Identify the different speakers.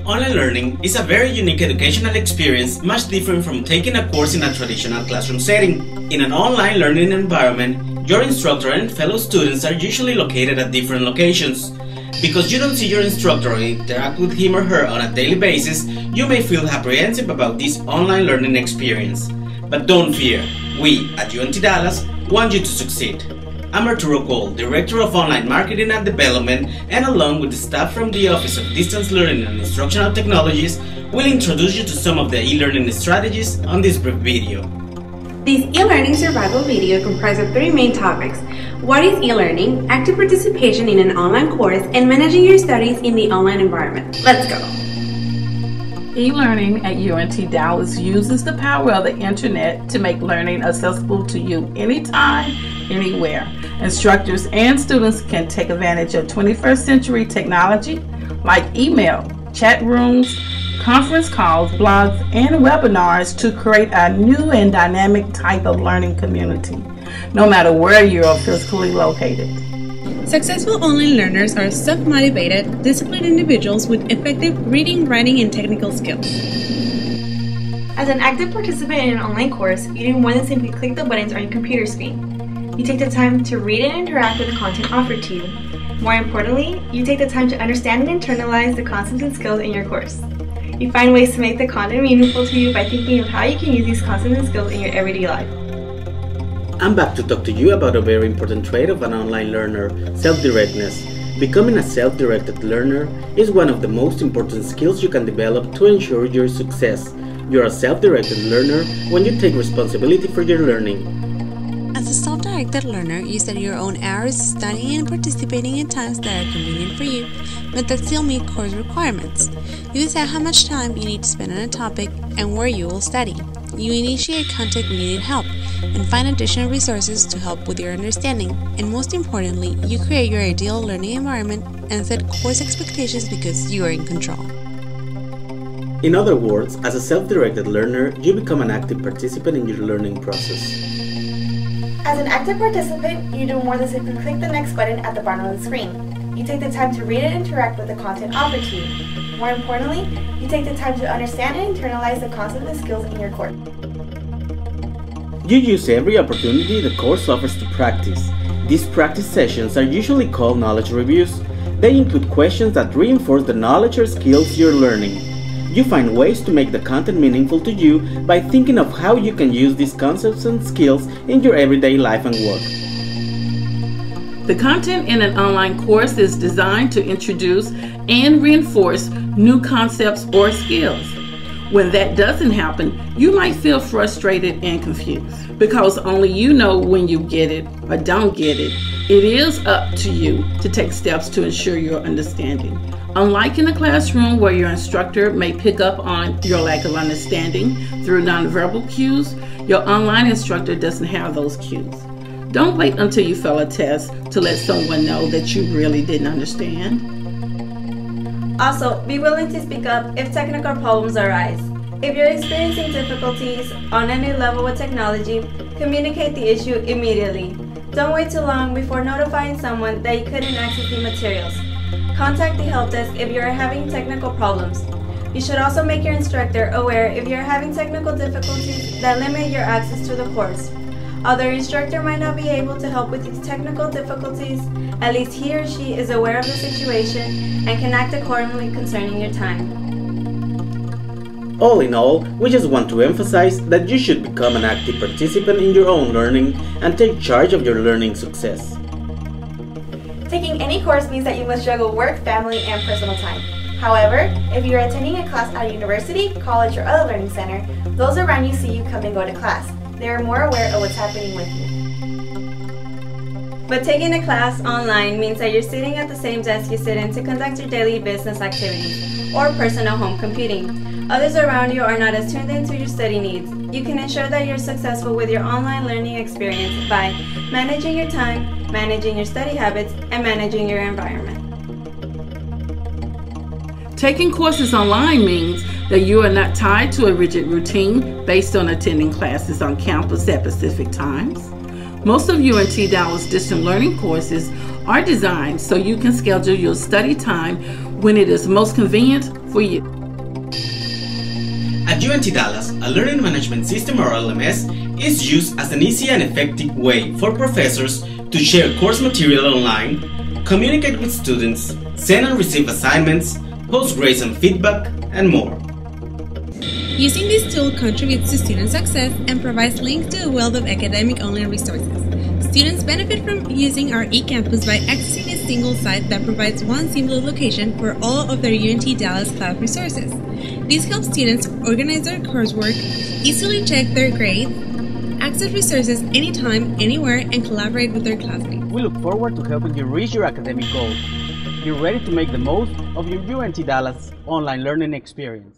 Speaker 1: Online learning is a very unique educational experience, much different from taking a course in a traditional classroom setting. In an online learning environment, your instructor and fellow students are usually located at different locations. Because you don't see your instructor or interact with him or her on a daily basis, you may feel apprehensive about this online learning experience. But don't fear, we at UNT Dallas want you to succeed. I'm Arturo Cole, Director of Online Marketing and Development, and along with the staff from the Office of Distance Learning and Instructional Technologies, will introduce you to some of the e-learning strategies on this brief video.
Speaker 2: This e-learning survival video comprises of 3 main topics. What is e-learning, active participation in an online course, and managing your studies in the online environment. Let's go!
Speaker 3: E-learning at UNT Dallas uses the power of the internet to make learning accessible to you anytime, anywhere. Instructors and students can take advantage of 21st century technology like email, chat rooms, conference calls, blogs, and webinars to create a new and dynamic type of learning community, no matter where you are physically located.
Speaker 4: Successful online learners are self-motivated, disciplined individuals with effective reading, writing, and technical skills.
Speaker 5: As an active participant in an online course, you do more than simply click the buttons on your computer screen. You take the time to read and interact with the content offered to you. More importantly, you take the time to understand and internalize the concepts and skills in your course. You find ways to make the content meaningful to you by thinking of how you can use these concepts and skills in your everyday life.
Speaker 1: I'm back to talk to you about a very important trait of an online learner, self-directness. Becoming a self-directed learner is one of the most important skills you can develop to ensure your success. You're a self-directed learner when you take responsibility for your learning.
Speaker 6: As a self-directed learner, you set your own hours, studying and participating in times that are convenient for you, but that still meet course requirements. You decide how much time you need to spend on a topic and where you will study. You initiate contact when you need help, and find additional resources to help with your understanding. And most importantly, you create your ideal learning environment and set course expectations because you are in control.
Speaker 1: In other words, as a self-directed learner, you become an active participant in your learning process.
Speaker 5: As an active participant, you do more than simply click the next button at the bottom of the screen. You take the time to read and interact with the content offered to you. More importantly, you take the time to understand and internalize the concepts and skills in your course.
Speaker 1: You use every opportunity the course offers to practice. These practice sessions are usually called knowledge reviews. They include questions that reinforce the knowledge or skills you're learning. You find ways to make the content meaningful to you by thinking of how you can use these concepts and skills in your everyday life and work.
Speaker 3: The content in an online course is designed to introduce and reinforce new concepts or skills. When that doesn't happen, you might feel frustrated and confused because only you know when you get it or don't get it. It is up to you to take steps to ensure your understanding. Unlike in a classroom where your instructor may pick up on your lack of understanding through nonverbal cues, your online instructor doesn't have those cues. Don't wait until you fail a test to let someone know that you really didn't understand.
Speaker 7: Also, be willing to speak up if technical problems arise. If you're experiencing difficulties on any level with technology, communicate the issue immediately. Don't wait too long before notifying someone that you couldn't access the materials. Contact the help desk if you're having technical problems. You should also make your instructor aware if you're having technical difficulties that limit your access to the course. Although your instructor might not be able to help with these technical difficulties, at least he or she is aware of the situation and can act accordingly concerning your time.
Speaker 1: All in all, we just want to emphasize that you should become an active participant in your own learning and take charge of your learning success.
Speaker 5: Taking any course means that you must juggle work, family, and personal time. However, if you're attending a class at a university, college, or other learning center, those around you see you come and go to class. They are more aware of what's happening with you.
Speaker 7: But taking a class online means that you're sitting at the same desk you sit in to conduct your daily business activities or personal home computing. Others around you are not as tuned into your study needs. You can ensure that you're successful with your online learning experience by managing your time, managing your study habits, and managing your environment.
Speaker 3: Taking courses online means that you are not tied to a rigid routine based on attending classes on campus at specific times. Most of UNT Dallas distance learning courses are designed so you can schedule your study time when it is most convenient for you.
Speaker 1: At UNT Dallas, a learning management system or LMS is used as an easy and effective way for professors to share course material online, communicate with students, send and receive assignments, post grades and feedback, and more.
Speaker 4: Using this tool contributes to student success and provides links to a wealth of academic online resources. Students benefit from using our eCampus by accessing a single site that provides one simple location for all of their UNT Dallas cloud resources. This helps students organize their coursework, easily check their grades, access resources anytime, anywhere, and collaborate with their classmates.
Speaker 1: We look forward to helping you reach your academic goals. Be ready to make the most of your UNT Dallas online learning experience.